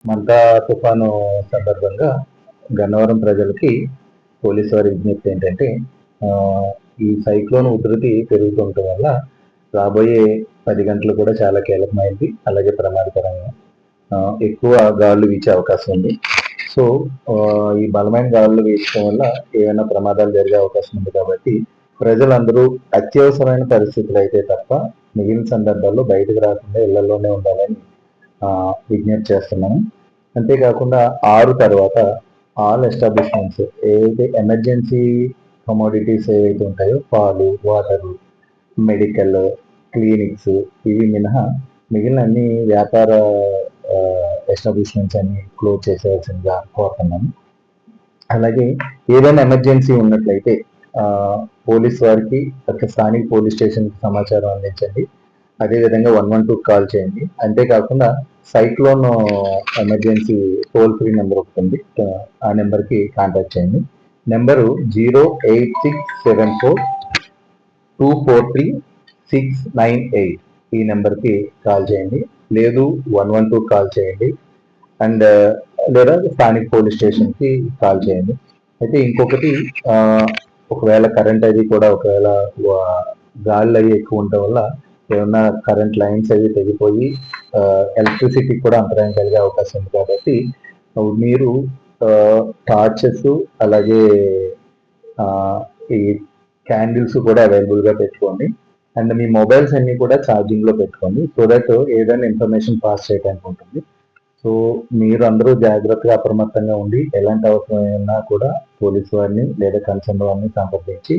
మంతా తుఫాను సందర్భంగా గన్నవరం ప్రజలకి పోలీసు వారి విజ్ఞప్తి ఏంటంటే ఈ సైక్లోన్ ఉధృతి పెరుగుతుండటం వల్ల రాబోయే 10 గంటలు కూడా చాలా కీలకమైంది, అలాగే ప్రమాదకరంగా ఎక్కువ గాలులు వీచే అవకాశం ఉంది. సో ఈ బలమైన గాలులు వీచడం వల్ల ఏమైనా ప్రమాదాలు జరిగే అవకాశం ఉంది. కాబట్టి ప్రజలందరూ అత్యవసరమైన పరిస్థితులు అయితే తప్ప మిగిలిన సందర్భాల్లో బయటకు రాకుండా ఇళ్లలోనే ఉండాలని విజ్ఞప్తి చేస్తున్నాను. అంతేకాకుండా 6 తర్వాత ఆల్ ఎస్టాబ్లిష్మెంట్స్ ఏవైతే ఎమర్జెన్సీ కమోడిటీస్ ఏవైతే ఉంటాయో పాలు, వాటరు, మెడికల్, క్లినిక్స్ ఇవి మినహా మిగిలిన అన్ని వ్యాపార ఎస్టాబ్లిష్మెంట్స్ అన్ని క్లోజ్ చేసేయాల్సిందిగా కోరుతున్నాను. అలాగే ఏదైనా ఎమర్జెన్సీ ఉన్నట్లయితే పోలీస్ వారికి స్థానిక పోలీస్ స్టేషన్కి సమాచారం అందించండి. అదేవిధంగా 112 కాల్ చేయండి. అంతేకాకుండా cyclone emergency toll free number ఒకటి ఉంది, ఆ నెంబర్కి కాంటాక్ట్ చేయండి. నెంబరు 08674243698. ఈ నెంబర్కి కాల్ చేయండి, లేదు 112 కాల్ చేయండి, అండ్ లేదా స్థానిక పోలీస్ స్టేషన్కి కాల్ చేయండి. అయితే ఇంకొకటి, ఒకవేళ కరెంట్ అది కూడా ఒకవేళ గాలి అవి ఎక్కువ ఉండటం వల్ల ఏమన్నా కరెంట్ లైన్స్ అవి తెగిపోయి ఎలక్ట్రిసిటీ కూడా అంతరాయం కలిగే అవకాశం ఉంది. కాబట్టి మీరు టార్చెస్ అలాగే ఈ క్యాండిల్స్ కూడా అవైలబుల్గా పెట్టుకోండి. అండ్ మీ మొబైల్స్ అన్ని కూడా ఛార్జింగ్లో పెట్టుకోండి, సో దట్ ఏదైనా ఇన్ఫర్మేషన్ పాస్ చేయడానికి ఉంటుంది. సో మీరు అందరూ జాగ్రత్తగా అప్రమత్తంగా ఉండి ఎలాంటి అవసరమైనా కూడా పోలీసు వారిని లేదా కన్సర్న్ వారిని సంప్రదించి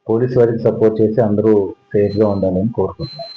పోలీసు వారికి సపోర్ట్ చేసి అందరూ సేఫ్గా ఉండాలని కోరుకుంటున్నాను.